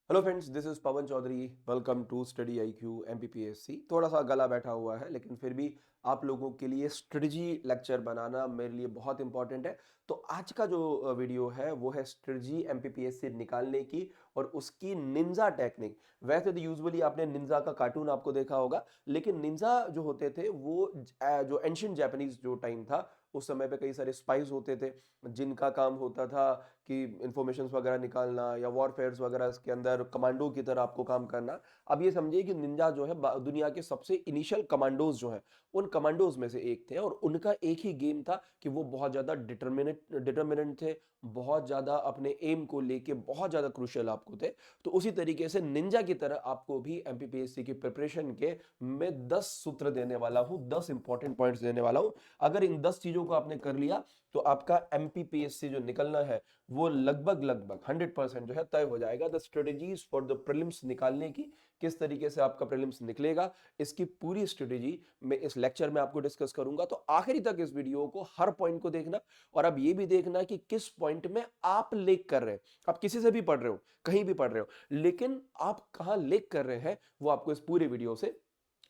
Hello friends, this is Pawan Chaudhary. Welcome to study I Q MPPSC. थोड़ा सा गला बैठा हुआ है, लेकिन फिर भी आप लोगों के लिए स्ट्रेटजी लेक्चर बनाना मेरे लिए बहुत इंपॉर्टेंट है। तो आज का जो वीडियो है वो है स्ट्रेटजी एमपीपीएससी निकालने की और उसकी निंजा टेक्निक। वैसे तो यूजुअली आपने निंजा का कार्टून आपको देखा होगा, लेकिन निंजा जो होते थे वो जो एंशियंट जापानीज जो टाइम था उस समय पे कई सारे स्पाइस होते थे जिनका काम होता था कि इंफॉर्मेशंस वगैरह निकालना या वॉरफेयर्स वगैरह के अंदर कमांडो की तरह आपको काम करना। अब ये समझिए कि निंजा जो है दुनिया के सबसे इनिशियल कमांडोज जो है उन कमांडोज में से एक थे, और उनका एक ही गेम था कि वो बहुत ज्यादा डिटर्मिनेंट थे, बहुत ज्यादा अपने एम को लेके बहुत ज्यादा क्रूशियल आपको थे। तो उसी तरीके से निंजा की तरह आपको भी एमपीपीएससी की प्रिपरेशन के मैं 10 सूत्र देने वाला हूं, 10 इंपॉर्टेंट पॉइंट्स देने वाला हूं। अगर इन 10 चीजों को आपने कर लिया तो आपका एमपीपीएससी जो निकलना है वो लगभग लगभग 100% जो है तय हो जाएगा। The strategies for the prelims निकालने की, किस तरीके से आपका प्रीलिम्स निकलेगा, इसकी पूरी स्ट्रेटेजी मैं इस लेक्चर में आपको डिस्कस करूंगा। तो आखिरी तक इस वीडियो को हर पॉइंट को देखना, और अब ये भी देखना कि किस पॉइंट में आप लेक कर रहे हैं। आप किसी से भी पढ़ रहे हो, कहीं भी पढ़ रहे हो, लेकिन आप कहां लेक कर रहे हैं वो आपको इस पूरे वीडियो से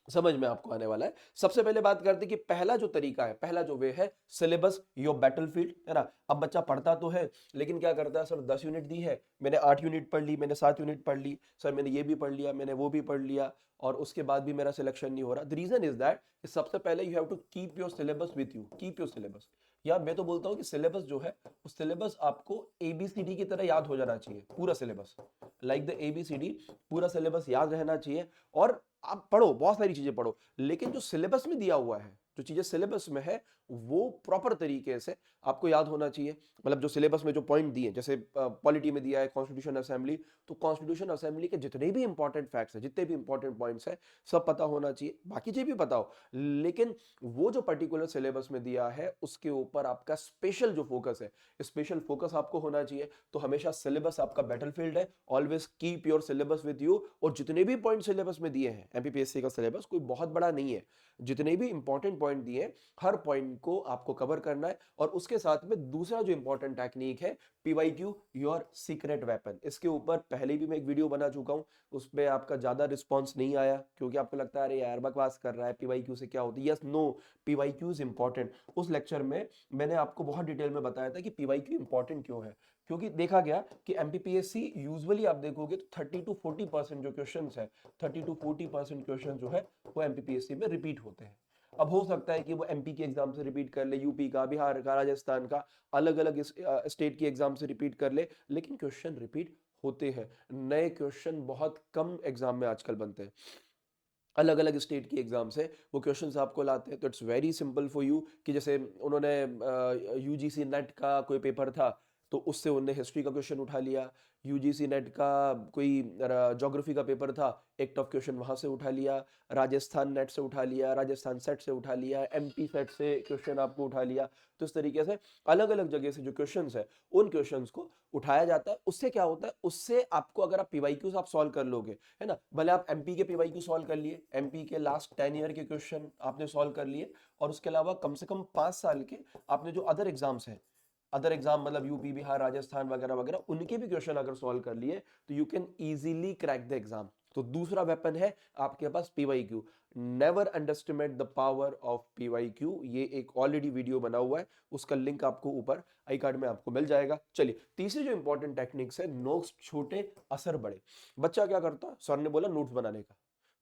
समझ में आपको आने वाला है। सबसे पहले बात करते हैं कि पहला जो तरीका है, पहला जो वे है, सिलेबस योर बैटलफील्ड, है ना। अब बच्चा पढ़ता तो है लेकिन क्या करता है, सर 10 यूनिट दी है, मैंने 8 यूनिट पढ़ ली, मैंने 7 यूनिट पढ़ ली, सर मैंने ये भी पढ़ लिया, मैंने वो भी पढ़ लिया, और उसके बाद भी मेरा सिलेक्शन नहीं हो रहा। द रीजन इज दैट सबसे पहले you have to keep your syllabus with you, keep your syllabus. या मैं तो बोलता हूं कि सिलेबस जो है उस सिलेबस आपको एबीसीडी की तरह याद हो जाना चाहिए, पूरा सिलेबस, लाइक द एबीसीडी, पूरा सिलेबस याद रहना चाहिए। और आप पढ़ो, बहुत सारी चीजें पढ़ो, लेकिन जो सिलेबस में दिया हुआ है, जो चीजें सिलेबस में है वो प्रॉपर तरीके से आपको याद होना चाहिए। मतलब जो सिलेबस में जो पॉइंट दिए, जैसे पॉलिटी में दिया है कॉन्स्टिट्यूशन असेंबली, तो कॉन्स्टिट्यूशन असेंबली के जितने भी इंपॉर्टेंट फैक्ट्स है, जितने भी इंपॉर्टेंट पॉइंट्स है, सब पता होना चाहिए। बाकी चीज भी पता हो, लेकिन वो जो पर्टिकुलर सिलेबस में दिया है उसके ऊपर आपका स्पेशल जो फोकस है, स्पेशल फोकस आपको होना चाहिए। तो हमेशा सिलेबस आपका बैटलफील्ड है, always keep your syllabus with you. और जितने भी पॉइंट सिलेबस में दिए हैं, एमपीपीएससी का सिलेबस कोई बहुत बड़ा नहीं है, जितने भी इंपॉर्टेंट पॉइंट दिए हैं हर पॉइंट को आपको कवर करना है। और उसके साथ में दूसरा जो इंपॉर्टेंट टेक्निक है, पीवाईक्यू योर सीक्रेट वेपन, इसके ऊपर पहले भी मैं एक वीडियो बना चुका हूं, उस पर आपका ज्यादा रिस्पॉन्स नहीं आया क्योंकि आपको लगता है अरे यार बकवास कर रहा है, पीवाईक्यू से क्या होती है। Yes, no, PYQ is important. उस लेक्चर में मैंने आपको बहुत डिटेल में बताया था कि पीवाईक्यू इंपॉर्टेंट क्यों है। क्योंकि देखा गया कि एमपीपीएससी यूजुअली आप देखोगे तो 30 to 40% जो क्वेश्चन है, 30 to 40% क्वेश्चन जो है वो एमपीपीएससी में रिपीट होते हैं। अब हो सकता है कि वो एमपी के एग्जाम से रिपीट कर ले, यूपी का, बिहार का, राजस्थान का, अलग अलग स्टेट के एग्जाम से रिपीट कर ले, लेकिन क्वेश्चन रिपीट होते हैं। नए क्वेश्चन बहुत कम एग्जाम में आजकल बनते हैं, अलग अलग स्टेट की एग्जाम से वो क्वेश्चंस आपको लाते हैं। तो it's very simple for you कि जैसे उन्होंने यूजीसी नेट का कोई पेपर था तो उससे उन्होंने हिस्ट्री का क्वेश्चन उठा लिया। यूजीसी नेट का कोई ज्योग्राफी का पेपर था, एक टफ क्वेश्चन वहां से उठा लिया। राजस्थान नेट से उठा लिया, राजस्थान सेट से उठा लिया, एमपी सेट से क्वेश्चन आपको उठा लिया। तो इस तरीके से अलग अलग जगह से जो क्वेश्चंस है उन क्वेश्चंस को उठाया जाता है। उससे क्या होता है, उससे आपको अगर आप पीवाईक्यूज आप सॉल्व कर लोगे, है ना, भले आप एमपी के पीवाईक्यू सॉल्व कर लिए, एमपी के लास्ट 10 ईयर के क्वेश्चन आपने सॉल्व कर लिए, और उसके अलावा कम से कम 5 साल के आपने जो अदर एग्जाम्स हैं, अदर एग्जाम मतलब यूपी, बिहार, राजस्थान वगैरह वगैरह, उनके भी क्वेश्चन अगर सॉल्व कर लिए तो you can easily crack the exam. तो दूसरा वेपन है आपके पास PYQ. Never underestimate the power of PYQ. ये एक ऑलरेडी वीडियो बना हुआ है, उसका लिंक आपको ऊपर आई कार्ड में आपको मिल जाएगा। चलिए, तीसरी जो इंपॉर्टेंट टेक्निक्स है, नोट्स छोटे असर बड़े। बच्चा क्या करता, सर ने बोला नोट्स बनाने का,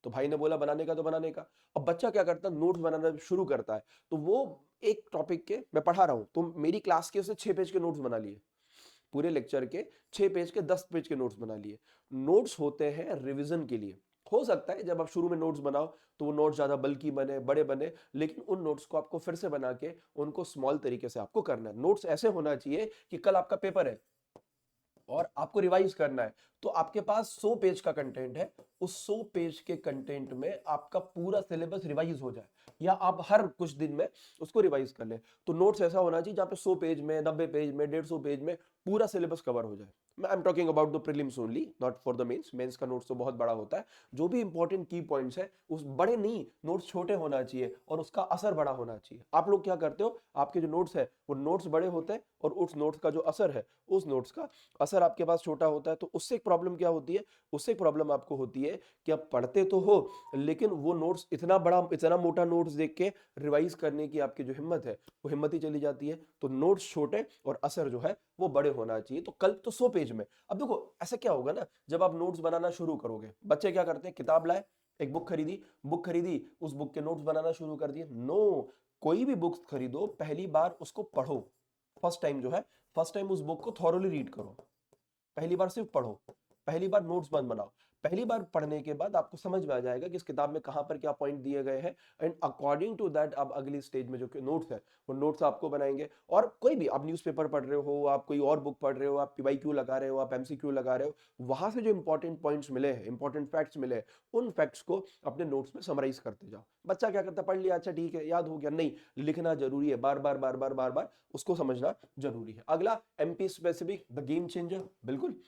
तो भाई ने बोला बनाने का तो बनाने का। अब बच्चा क्या करता है, नोट्स बनाना शुरू करता है। तो वो एक टॉपिक के मैं पढ़ा रहा हूं तो मेरी क्लास के उसने 6 पेज के नोट्स बना लिए, पूरे लेक्चर के 6 पेज के, 10 पेज के नोट्स बना लिए। नोट्स होते हैं रिवीजन के लिए। हो सकता है जब आप शुरू में नोट्स बनाओ तो वो नोट्स ज्यादा बल्कि बने, बड़े बने, लेकिन उन नोट्स को आपको फिर से बना के उनको स्मॉल तरीके से आपको करना है। नोट्स ऐसे होना चाहिए कि कल आपका पेपर है और आपको रिवाइज करना है, तो आपके पास 100 पेज का कंटेंट है, उस 100 पेज के कंटेंट में आपका पूरा सिलेबस रिवाइज हो जाए, या आप हर कुछ दिन में उसको रिवाइज कर ले। तो नोट्स ऐसा होना चाहिए जहां पे 100 पेज में, 90 पेज में, 150 पेज में पूरा सिलेबस कवर हो जाए। मैं I am talking about the prelims only, not for the mains. Mains का नोट्स तो बहुत बड़ा होता है। जो भी इंपॉर्टेंट की पॉइंट्स है उस बड़े नहीं, नोट्स छोटे होना चाहिए और उसका असर बड़ा होना चाहिए। आप लोग क्या करते हो, आपके जो नोट्स है वो नोट्स बड़े होते हैं और उस नोट्स का जो असर है, उस नोट्स का असर आपके पास छोटा होता है। तो उससे एक प्रॉब्लम क्या होती है, उससे एक प्रॉब्लम आपको होती है कि आप पढ़ते तो हो, लेकिन वो नोट्स इतना बड़ा, इतना मोटा नोट्स देख के रिवाइज करने की आपकी जो हिम्मत है, वो हिम्मत ही चली जाती है। तो नोट्स छोटे और असर जो है वो बड़े होना चाहिए। तो कल तो 100 पेज में। अब देखो ऐसा क्या होगा ना, जब आप नोट्स बनाना शुरू करोगे, बच्चे क्या करते हैं, किताब लाए, एक बुक खरीदी, उस बुक के नोट्स बनाना शुरू कर दिए। नो, कोई भी बुक्स खरीदो, पहली बार उसको पढ़ो। फर्स्ट टाइम जो है, फर्स्ट टाइम उस बुक को थॉरोली रीड करो, पहली बार सिर्फ पढ़ो, पहली बार नोट्स बंद बनाओ। पहली बार पढ़ने के बाद आपको समझ में आ जाएगा कि इस किताब में कहां पर क्या पॉइंट दिए गए हैं, एंड अकॉर्डिंग टू दैट आप अगली स्टेज में जो नोट्स है, वो नोट्स आपको बनाएंगे। और कोई भी आप न्यूज़पेपर पढ़ रहे हो, आप कोई और बुक पढ़ रहे हो, आप पीवाईक्यू लगा रहे हो, आप एमसीक्यू लगा रहे हो, वहां से जो इंपॉर्टेंट पॉइंट्स मिले हैं, इंपॉर्टेंट फैक्ट्स मिले हैं, उन फैक्ट्स को अपने नोट्स में समराइज करते जाओ। बच्चा क्या करता है, पढ़ लिया, अच्छा ठीक है, याद हो गया, नहीं, लिखना जरूरी है, बार बार बार बार बार बार उसको समझना जरूरी है। अगला, MP specific the game changer. बिल्कुल,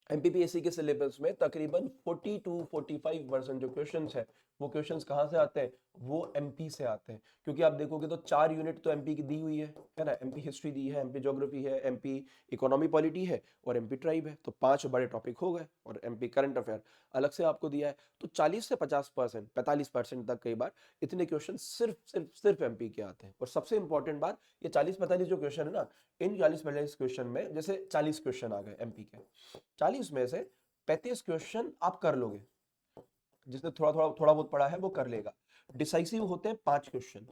एमपीपीएससी के सिलेबस में तकरीबन 40 टू 45% जो क्वेश्चंस है, वो क्वेश्चंस कहाँ से आते हैं, वो एमपी से आते हैं। क्योंकि आप देखोगे तो 4 यूनिट तो एमपी की दी हुई है ना, एमपी हिस्ट्री दी है, एमपी ज्योग्राफी है, एमपी इकोनॉमी पॉलिटी है, और एमपी ट्राइब है। तो 5 बड़े टॉपिक हो गए, और एमपी करंट अफेयर अलग से आपको दिया है। तो 40 से 50%, 45% तक कई बार इतने क्वेश्चन सिर्फ सिर्फ सिर्फ एमपी के आते हैं। और सबसे इंपॉर्टेंट बात, ये 40-45 जो क्वेश्चन है ना, इन 40-45 क्वेश्चन में जैसे 40 क्वेश्चन आ गए एमपी के, 40 में से 35 क्वेश्चन आप कर लोगे, जिसने थोड़ा थोड़ा थोड़ा बहुत पढ़ा है वो कर लेगा। डिसाइसिव होते हैं 5 क्वेश्चन,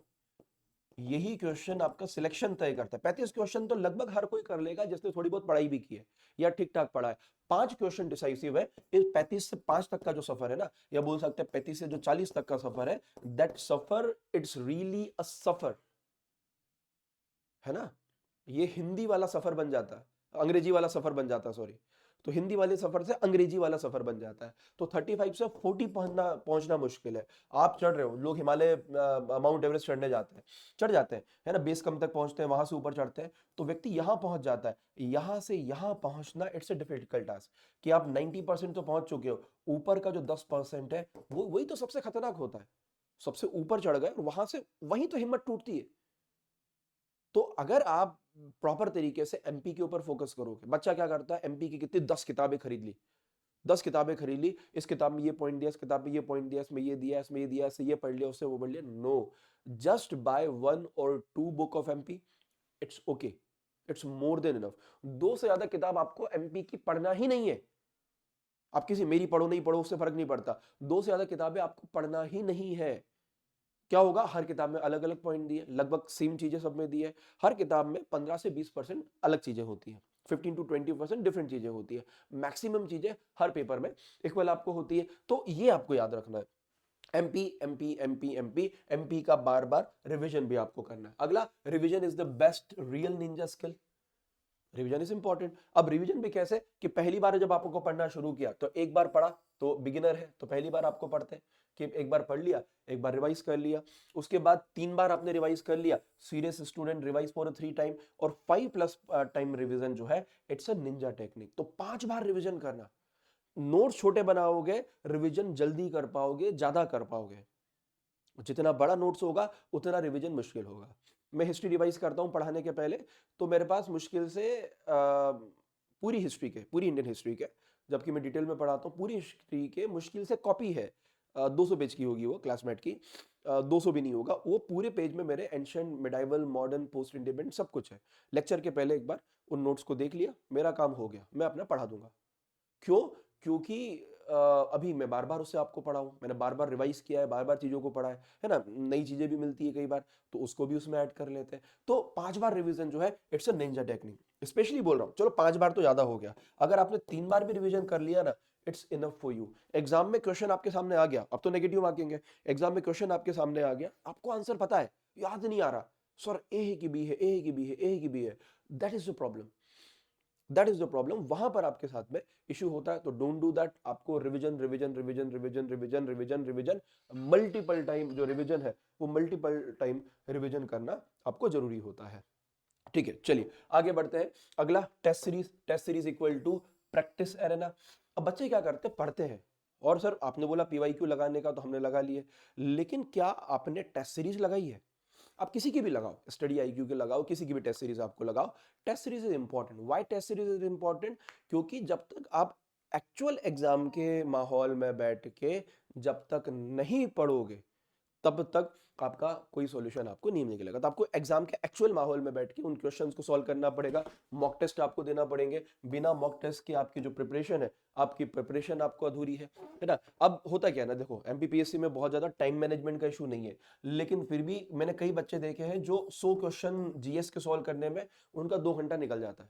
यही क्वेश्चन आपका सिलेक्शन तय करता है। 35 क्वेश्चन तो लगभग हर कोई कर लेगा जिसने थोड़ी बहुत पढ़ाई भी की है या ठीक ठाक पढ़ा है। 5 क्वेश्चन डिसाइसिव है। इस 35 से 5 तक का जो सफर है ना, या बोल सकते हैं 35 से जो 40 तक का सफर है, दैट सफर इट्स रियली अ सफर, है ना। ये हिंदी वाला सफर बन जाता है, अंग्रेजी वाला सफर बन जाता है, सॉरी। तो हिंदी वाले सफर से अंग्रेजी वाला सफर बन जाता है। तो 35 से 40 पहुंचना पहुंचना मुश्किल है। आप चढ़ रहे हो, लोग हिमालय माउंट एवरेस्ट चढ़ने जाते हैं, चढ़ जाते हैं, है ना, बेस कम तक पहुंचते हैं, वहां से ऊपर चढ़ते हैं, तो व्यक्ति यहां पहुंच जाता है। यहां से यहां पहुंचना इट्स अ डिफिकल्ट टास्क, कि आप 90% तो पहुंच चुके हो, ऊपर का जो 10% है, वो वही तो सबसे खतरनाक होता है। सबसे ऊपर चढ़ गए और वहां से वहीं तो हिम्मत टूटती है। तो अगर आप प्रॉपर तरीके से एमपी के ऊपर फोकस करोगे, बच्चा क्या करता है, एमपी की कितनी 10 किताबें खरीद ली, 10 किताबें खरीद ली, इस किताब में ये पॉइंट दिया, इस किताब में ये पॉइंट दिया, इसमें ये दिया, इसमें ये दिया, इससे ये पढ़ लिया, उससे वो पढ़ लिया। नो, जस्ट बाय 1 और 2 book of MP, it's okay, it's more than enough. 2 से ज्यादा किताब आपको एमपी की पढ़ना ही नहीं है। आप किसी मेरी पढ़ो नहीं पढ़ो उससे फर्क नहीं पड़ता, 2 से ज्यादा किताबें आपको पढ़ना ही नहीं है। क्या होगा, हर किताब में अलग अलग पॉइंट दिए, लगभग सेम चीजें सब में दी है। हर किताब में 15 से 20% अलग चीजें होती है, 15 टू 20% डिफरेंट चीजें होती है। मैक्सिमम चीजें हर पेपर में इक्वल आपको होती है। तो ये आपको याद रखना है, MP MP MP MP MP का बार बार रिवीजन भी आपको करना है। अगला, revision is the best real Ninja skill. Revision is important. अब रिवीजन भी कैसे, कि पहली बार जब आपको पढ़ना शुरू किया, तो एक बार पढ़ा तो बिगिनर है, तो पहली बार आपको पढ़ते हैं कि एक बार पढ़ लिया, एक बार रिवाइज कर लिया, उसके बाद 3 बार आपने रिवाइज कर लिया, serious student revise for 3 time, और 5+ टाइम रिवीजन जो है, इट्स अ निंजा टेक्निक। तो 5 बार रिवीजन करना। नोट्स छोटे बनाओगे, रिवीजन जल्दी कर पाओगे, ज्यादा कर पाओगे। जितना बड़ा नोट्स होगा, उतना रिवीजन मुश्किल होगा। मैं हिस्ट्री रिवाइज करता हूँ पढ़ाने के पहले, तो मेरे पास मुश्किल से पूरी हिस्ट्री के, पूरी इंडियन हिस्ट्री के, जबकि मैं डिटेल में पढ़ाता हूँ, पूरी हिस्ट्री के मुश्किल से कॉपी है, 200 पेज की होगी वो, क्लासमेट की, 200 भी नहीं होगा वो, पूरे पेज में मेरे ancient, medieval, modern, post independent सब कुछ है। लेक्चर के पहले एक बार उन नोट्स को देख लिया, मेरा काम हो गया, मैं अपना पढ़ा दूंगा। क्यों? क्योंकि अभी मैं बार बार उससे आपको पढ़ा हूं, मैंने बार बार रिवाइज किया है, बार बार चीजों को पढ़ा है ना, नई चीजें भी मिलती है कई बार, तो उसको भी उसमें ऐड कर लेते हैं। तो 5 बार रिवीजन जो है, it's a Ninja technique. Specially बोल रहा हूं, चलो 5 बार तो ज्यादा हो गया, अगर आपने 3 बार भी रिवीजन कर लिया ना, it's enough for you. Exam में क्वेश्चन आपके सामने आ गया, अब तो नेगेटिव मार्किंग है, एग्जाम में क्वेश्चन आपके सामने आ गया, आपको आंसर पता है, याद नहीं आ रहा, सर ए है कि बी है, ए है कि बी है, ए है कि बी है, that is the problem, that is the problem. वहां पर आपके साथ में इश्यू होता है, तो डोंट डू दैट। आपको revision revision revision revision revision revision revision, multiple time जो रिवीजन है, वो मल्टीपल टाइम रिवीजन करना आपको जरूरी होता है। ठीक है, चलिए आगे बढ़ते हैं। अगला, test series. Test series equal to practice arena. अब बच्चे क्या करते हैं, पढ़ते हैं, और सर आपने बोला पीवाईक्यू लगाने का, तो हमने लगा लिए, लेकिन क्या आपने टेस्ट सीरीज लगाई है? आप किसी की भी लगाओ, स्टडी आईक्यू के लगाओ, किसी की भी टेस्ट सीरीज आपको लगाओ, test series is important. Why test series is important? क्योंकि जब तक आप एक्चुअल एग्जाम के माहौल में बैठ के जब तक नहीं पढ़ोगे, तब तक आपका कोई सॉल्यूशन आपको नहीं निकलेगा। तो आपको एग्जाम के एक्चुअल माहौल में बैठ के उन क्वेश्चंस को सॉल्व करना पड़ेगा। मॉक टेस्ट आपको देना पड़ेंगे। बिना मॉक टेस्ट के आपकी जो प्रिपरेशन है, आपकी प्रिपरेशन आपको अधूरी है ना। अब होता क्या है ना, देखो एमपीपीएससी में बहुत ज्यादा टाइम मैनेजमेंट का इशू नहीं है, लेकिन फिर भी मैंने कई बच्चे देखे हैं जो 100 क्वेश्चन जीएस के सॉल्व करने में उनका 2 घंटा निकल जाता है।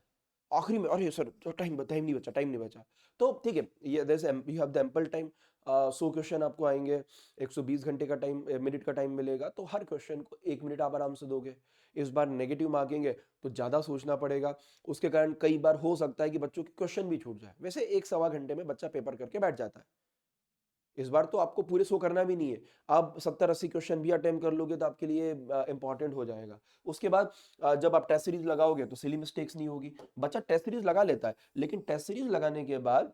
आखिरी में अरे सर टाइम नहीं बचा। तो ठीक है, ये you have the ample time. 100 question आपको आएंगे, 120 घंटे का टाइम, मिनट का टाइम मिलेगा, तो हर क्वेश्चन को 1 मिनट आप आराम से दोगे। इस बार नेगेटिव मार्किंग है तो ज्यादा सोचना पड़ेगा, उसके कारण कई बार हो सकता है कि बच्चों के क्वेश्चन भी छूट जाए। वैसे 1 सवा घंटे में बच्चा पेपर करके बैठ जाता है। इस बार तो आपको पूरे 100 करना भी नहीं है, आप 70-80 क्वेश्चन भी अटेम्प्ट कर लोगे तो आपके लिए इंपॉर्टेंट हो जाएगा। उसके बाद जब आप टेस्ट सीरीज लगाओगे तो सिली मिस्टेक्स नहीं होगी। बच्चा टेस्ट सीरीज लगा लेता है, लेकिन टेस्ट सीरीज लगाने के बाद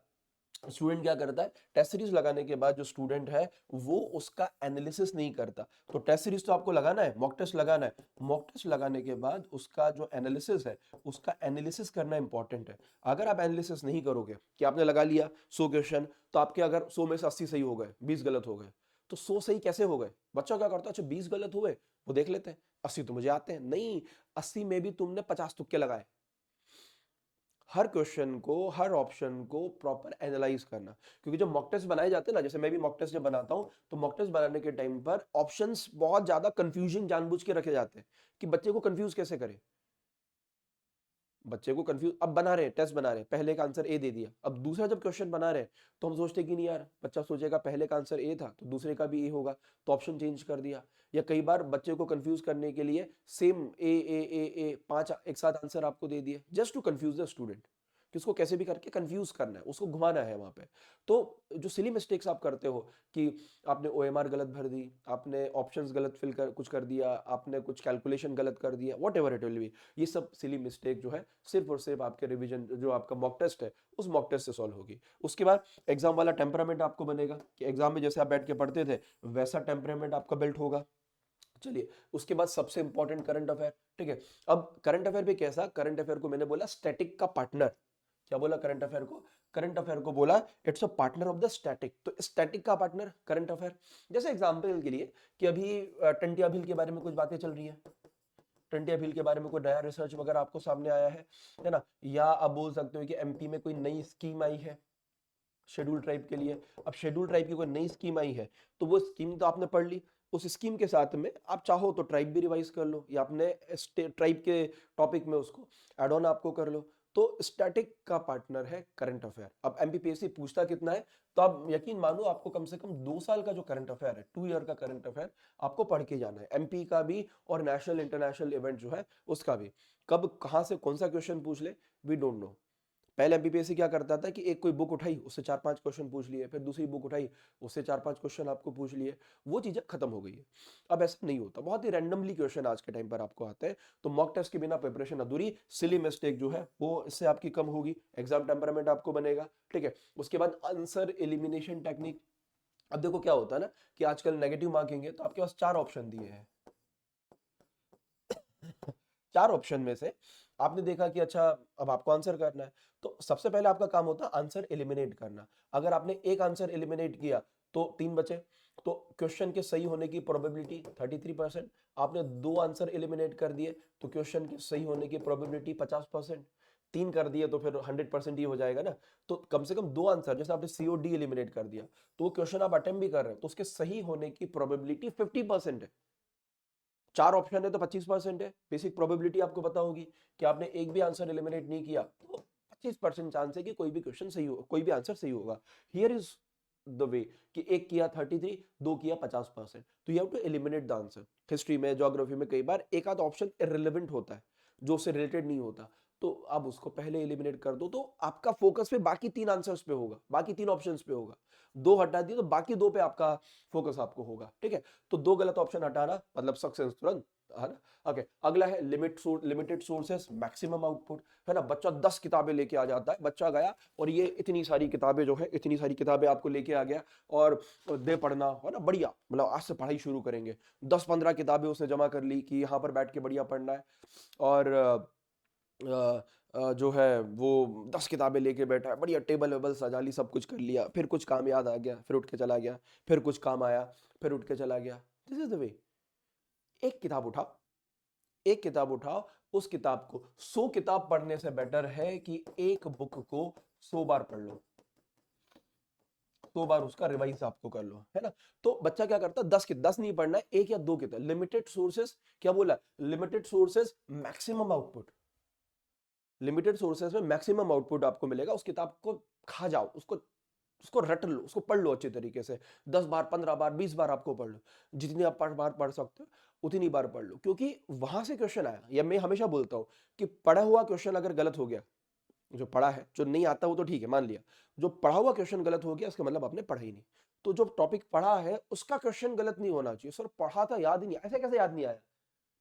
स्टूडेंट क्या करता है, टेस्ट सीरीज लगाने के बाद जो स्टूडेंट है वो उसका एनालिसिस नहीं करता। तो टेस्ट सीरीज तो आपको लगाना है, मॉक टेस्ट लगाना है, मॉक टेस्ट लगाने के बाद उसका जो एनालिसिस है, उसका एनालिसिस करना इंपॉर्टेंट है। अगर आप एनालिसिस नहीं करोगे कि आपने लगा लिया 100 क्वेश्चन, तो आपके अगर 100 में से 80 सही हो गए, 20 गलत हो गए, तो 100 सही कैसे हो गए? बच्चा क्या करता है, अच्छा 20 गलत हुए, वो देख लेते हैं, 80 तो मुझे आते हैं। नहीं, 80 में भी तुमने 50 तुक्के लगाए। हर क्वेश्चन को, हर ऑप्शन को प्रॉपर एनालाइज करना। क्योंकि जब मॉक टेस्ट बनाए जाते हैं ना, जैसे मैं भी मॉक टेस्ट जब बनाता हूं, तो मॉक टेस्ट बनाने के टाइम पर ऑप्शंस बहुत ज्यादा कंफ्यूजिंग जानबूझ के रखे जाते हैं कि बच्चे को कंफ्यूज कैसे करें। बच्चे को कंफ्यूज, अब बना रहे हैं, टेस्ट बना रहे हैं, पहले का आंसर ए दे दिया, अब दूसरा जब क्वेश्चन बना रहे हैं तो हम सोचते कि नहीं यार, बच्चा सोचेगा पहले का आंसर ए था तो दूसरे का भी ए होगा, तो ऑप्शन चेंज कर दिया। या कई बार बच्चे को कंफ्यूज करने के लिए सेम ए 5 एक साथ आंसर आपको दे दिए, just to confuse the student, कि उसको कैसे भी करके कंफ्यूज करना है, उसको घुमाना है वहां पे। तो जो सिली मिस्टेक्स आप करते हो कि आपने ओएमआर गलत भर दी, आपने ऑप्शंस गलत फिल कर कुछ कर दिया, आपने कुछ कैलकुलेशन गलत कर दिया, what ever it will be, ये सब सिली मिस्टेक जो है सिर्फ और सिर्फ आपके रिवीजन, जो आपका मॉक टेस्ट है उस मॉक टेस्ट से सॉल्व होगी। उसके बाद एग्जाम वाला टेम्परामेंट आपको बनेगा कि एग्जाम में जैसे आप बैठ के पढ़ते थे वैसा टेम्परामेंट आपका बिल्ट होगा। चलिए, उसके बाद सबसे इंपॉर्टेंट करंट अफेयर। ठीक है, अब करंट अफेयर भी कैसा, करंट अफेयर को मैंने बोला स्टैटिक का पार्टनर। क्या बोला करंट अफेयर को? करंट अफेयर को बोला it's a partner of the static. तो स्टैटिक का पार्टनर करंट अफेयर। जैसे एग्जांपल के लिए कि अभी टंटिया भील के बारे में कुछ बातें चल रही हैं, टंटिया भील के बारे में कोई नया रिसर्च वगैरह आपको सामने आया है ना, या आप बोल सकते हो कि एमपी में कोई नई स्कीम आई है शेड्यूल ट्राइब के लिए। अब शेड्यूल ट्राइब की कोई नई स्कीम आई है, तो वो स्कीम तो आपने पढ़ ली, उस स्कीम के साथ में आप चाहो तो ट्राइब भी रिवाइज कर लो, या अपने ट्राइब के टॉपिक में उसको एड ऑन आपको कर लो। तो स्टैटिक का पार्टनर है करंट अफेयर। अब एमपीपीएससी पूछता कितना है, तो आप यकीन मानो आपको कम से कम 2 साल का जो करंट अफेयर है, 2 ईयर का करंट अफेयर आपको पढ़ के जाना है, एमपी का भी और नेशनल इंटरनेशनल इवेंट जो है उसका भी। कब कहां से कौन सा क्वेश्चन पूछ ले, वी डोंट नो। पहले एमपीपीएससी क्या करता था कि एक कोई बुक उठाई, उससे 4-5 क्वेश्चन पूछ लिए, फिर दूसरी बुक उठाई, उससे 4-5 क्वेश्चन आपको पूछ लिए। वो चीजें खत्म हो गई है, अब ऐसा नहीं होता, बहुत ही रैंडमली क्वेश्चन आज के टाइम पर आपको आते हैं। तो मॉक टेस्ट के बिना प्रिपरेशन अधूरी, सिली मिस्टेक जो है वो इससे आपकी कम होगी, एग्जाम टेम्परामेंट आपको बनेगा। ठीक है, उसके बाद आंसर एलिमिनेशन टेक्निक। अब देखो क्या होता है ना कि आजकल नेगेटिव मार्किंग है, तो आपके पास 4 ऑप्शन दिए हैं। 4 ऑप्शन में से आपने देखा कि अच्छा अब आपको आंसर करना है, तो सबसे पहले आपका काम होता है आंसर एलिमिनेट करना। अगर आपने एक आंसर एलिमिनेट किया तो 3 बचे, तो क्वेश्चन के सही होने की प्रोबेबिलिटी 33%। आपने 2 आंसर एलिमिनेट कर दिए तो क्वेश्चन के सही होने की प्रोबेबिलिटी 50%। 3 कर दिए तो फिर 100% ही हो जाएगा ना। तो कम से कम 2 आंसर, जैसे आपने सीओडी एलिमिनेट कर दिया, तो वो क्वेश्चन आप अटेम्प्ट भी कर रहे हैं तो उसके सही होने की प्रोबेबिलिटी 50% है। 4 ऑप्शन है तो 25% है, बेसिक प्रोबेबिलिटी आपको पता होगी कि आपने एक भी आंसर एलिमिनेट नहीं किया तो 25% चांस है कि कोई भी क्वेश्चन सही हो, कोई भी आंसर सही होगा। हियर इज द वे कि एक किया 33, 2 किया 50%, तो you have to eliminate the answer. History में, ज्योग्राफी में कई बार एक आध ऑप्शन इररिलेवेंट होता है, जो उससे रिलेटेड नहीं होता, तो आप उसको पहले एलिमिनेट कर दो, तो आपका फोकस पे बाकी 3 आंसर्स पे होगा, बाकी 3 ऑप्शंस पे होगा। 2 हटा दिए तो बाकी 2 पे आपका फोकस आपको होगा। ठीक है, तो 2 गलत ऑप्शन हटाना मतलब सक्सेस तुरंत, है ना। ओके, अगला है लिमिटेड सोर्सेस मैक्सिमम आउटपुट, है ना। बच्चा 10 किताबें लेके आ जाता है, बच्चा गया और ये इतनी सारी किताबें जो है, इतनी सारी किताबें आपको लेके आ गया और दे पढ़ना, है ना, बढ़िया, मतलब आज से पढ़ाई शुरू करेंगे। 10-15 किताबें उसने जमा कर ली कि यहाँ पर बैठ के बढ़िया पढ़ना है। और जो है वो 10 किताबें लेके बैठा है, बढ़िया टेबल वेबल सजा ली, सब कुछ कर लिया, फिर कुछ काम याद आ गया, फिर उठ के चला गया, फिर कुछ काम आया, फिर उठ के चला गया। This is the way. एक किताब उठाओ, एक किताब उठाओ, उस किताब को 100 किताब पढ़ने से बेटर है कि एक बुक को 100 बार पढ़ लो, 100 बार उसका रिवाइज आपको कर लो, है ना। तो बच्चा क्या करता है, 10 की 10 नहीं पढ़ना है, एक या दो किताब, लिमिटेड सोर्सेस, क्या बोला, limited sources maximum output. Limited sources में मैक्सिमम आउटपुट आपको मिलेगा। उस किताब को खा जाओ, उसको उसको रट लो, उसको पढ़ लो अच्छे तरीके से, 10 बार, 15 बार, 20 बार आपको पढ़ लो, जितनी आप बार पढ़ सकते हो उतनी बार पढ़ लो, क्योंकि वहां से क्वेश्चन आया। या मैं हमेशा बोलता हूं कि पढ़ा हुआ क्वेश्चन अगर गलत हो गया, जो पढ़ा है, जो नहीं आता वो तो ठीक है, मान लिया, जो पढ़ा हुआ क्वेश्चन गलत हो गया, इसका मतलब आपने पढ़ा ही नहीं। तो जो टॉपिक पढ़ा है उसका क्वेश्चन गलत नहीं होना चाहिए। सर पढ़ा था याद ही नहीं, ऐसे कैसे याद नहीं आया,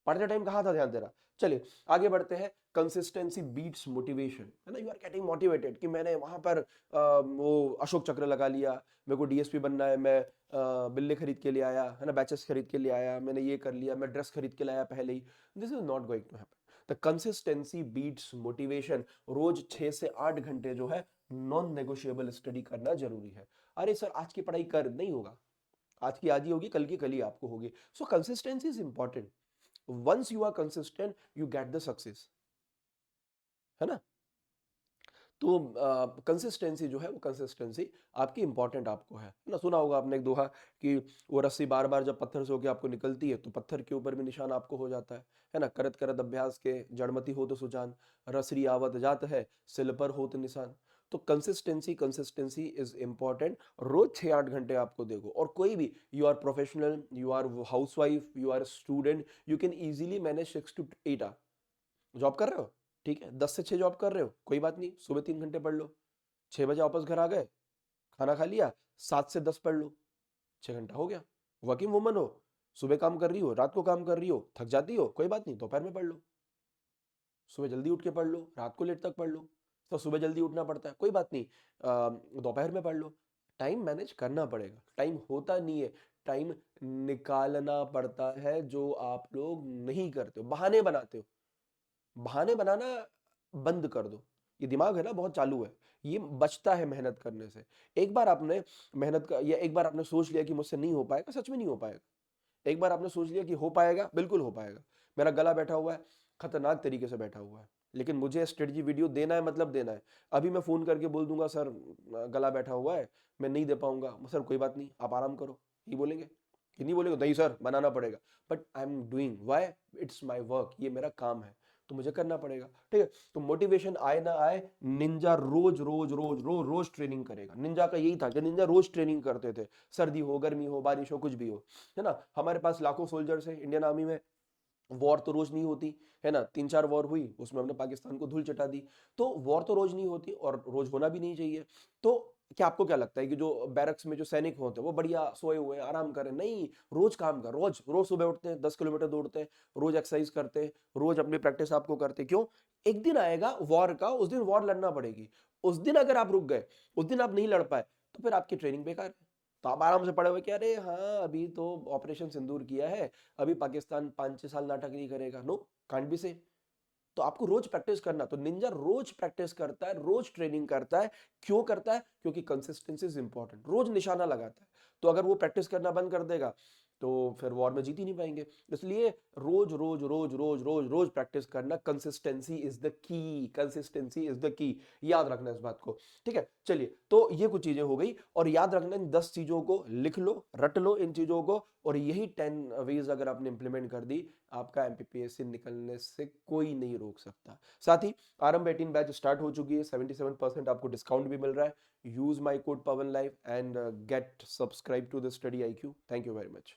पढ़ते टाइम कहाँ था ध्यान तेरा। चलिए आगे बढ़ते हैं। कंसिस्टेंसी बीट्स मोटिवेशन, है ना। यू आर गेटिंग मोटिवेटेड कि मैंने वहां पर वो अशोक चक्र लगा लिया, मेरे को डीएसपी बनना है, मैं बिल्ले खरीद के ले आया, है ना, बैचेस खरीद के ले आया, मैंने ये कर लिया, मैं ड्रेस खरीद के लाया पहले ही। This is not going to happen. The consistency beats motivation. रोज 6 से 8 घंटे जो है नॉन नेगोशिएबल स्टडी करना जरूरी है। अरे सर आज की पढ़ाई कर, नहीं होगा, आज की आज ही होगी, कल की कल ही आपको होगी। So consistency is important. Once you are consistent you get the success, है ना। तो कंसिस्टेंसी जो है, वो कंसिस्टेंसी आपकी इंपॉर्टेंट आपको है ना। सुना होगा आपने एक दोहा कि वो रस्सी बार बार जब पत्थर से होकर आपको निकलती है तो पत्थर के ऊपर भी निशान आपको हो जाता है ना। करत करत अभ्यास के जड़मति हो तो सुजान, रसरी आवत जात है सिल पर होत निशान। तो कंसिस्टेंसी, कंसिस्टेंसी इज इंपॉर्टेंट। रोज 6-8 घंटे आपको देखो। और कोई भी, you are professional, you are housewife, you are student, you can easily manage 6 to 8 hour. Job कर रहे हो, ठीक है, 10 से 6 जॉब कर रहे हो, कोई बात नहीं, सुबह 3 घंटे पढ़ लो, 6 बजे वापस घर आ गए, खाना खा लिया, 7 से 10 पढ़ लो, 6 घंटा हो गया। वर्किंग वुमन हो, सुबह काम कर रही हो, रात को काम कर रही हो, थक जाती हो, कोई बात नहीं, दोपहर में पढ़ लो, सुबह जल्दी उठ के पढ़ लो, रात को लेट तक पढ़ लो। तो सुबह जल्दी उठना पड़ता है, कोई बात नहीं, दोपहर में पढ़ लो। टाइम मैनेज करना पड़ेगा, टाइम होता नहीं है, टाइम निकालना पड़ता है, जो आप लोग नहीं करते हो, बहाने बनाते हो। बहाने बनाना बंद कर दो। ये दिमाग है ना, बहुत चालू है, ये बचता है मेहनत करने से। एक बार आपने मेहनत का, या एक बार आपने सोच लिया कि मुझसे नहीं हो पाएगा, सच में नहीं हो पाएगा। एक बार आपने सोच लिया कि हो पाएगा, बिल्कुल हो पाएगा। मेरा गला बैठा हुआ है, खतरनाक तरीके से बैठा हुआ है, लेकिन मुझे स्ट्रेटजी वीडियो देना है, मतलब देना है। अभी मैं फोन करके बोल दूंगा सर गला बैठा हुआ है, मैं नहीं दे पाऊंगा, सर कोई बात नहीं आप आराम करो, ये बोलेंगे कि नहीं बोलेंगे, नहीं सर बनाना पड़ेगा। But I am doing Y, it's my work, ये मेरा काम है, तो मुझे करना पड़ेगा, ठीक है। तो मोटिवेशन आए ना आए, निंजा रोज रोज रोज रोज रोज ट्रेनिंग करेगा। निंजा का यही था कि निंजा रोज ट्रेनिंग करते थे, सर्दी हो, गर्मी हो, बारिश हो, कुछ भी हो, है ना। हमारे पास लाखों सोल्जर्स हैं इंडियन आर्मी में, वॉर तो रोज नहीं होती, है ना। 3-4 वॉर हुई, उसमें हमने पाकिस्तान को धूल चटा दी। तो वॉर तो रोज नहीं होती और रोज होना भी नहीं चाहिए। तो क्या आपको क्या लगता है कि जो बैरक्स में जो सैनिक होते हैं वो बढ़िया सोए हुए हैं, आराम करें? नहीं, रोज काम कर, रोज रोज सुबह उठते हैं, 10 किलोमीटर दौड़ते हैं, रोज एक्सरसाइज करते हैं, रोज अपनी प्रैक्टिस आपको करते हैं। क्यों? एक दिन आएगा वॉर का, उस दिन वॉर लड़ना पड़ेगी। उस दिन अगर आप रुक गए, उस दिन आप नहीं लड़ पाए, तो फिर आपकी ट्रेनिंग बेकार है। तो आप आराम से पड़े हुए कि अरे हाँ अभी तो ऑपरेशन सिंदूर किया है, अभी पाकिस्तान 5-6 साल नाटक नहीं करेगा। नो, कांट बी से। तो आपको रोज प्रैक्टिस करना। तो निंजा रोज प्रैक्टिस करता है, रोज ट्रेनिंग करता है। क्यों करता है? क्योंकि कंसिस्टेंसी इज इंपॉर्टेंट। रोज निशाना लगाता है। तो अगर वो प्रैक्टिस करना बंद कर देगा तो फिर वॉर में जीत ही नहीं पाएंगे। इसलिए रोज रोज रोज रोज रोज रोज प्रैक्टिस करना, consistency is the key, consistency is the key. याद रखना इस बात को, ठीक है। चलिए, तो ये कुछ चीजें हो गई, और याद रखना इन 10 चीजों को, लिख लो, रट लो इन चीजों को, और यही 10 वेज अगर आपने इंप्लीमेंट कर दी, आपका एमपीपीएससी निकलने से कोई नहीं रोक सकता। साथ ही आरंभ 18 बैच स्टार्ट हो चुकी है, 77% आपको डिस्काउंट भी मिल रहा है। Use my code Pawan live and get subscribe to the study IQ। Thank you very much.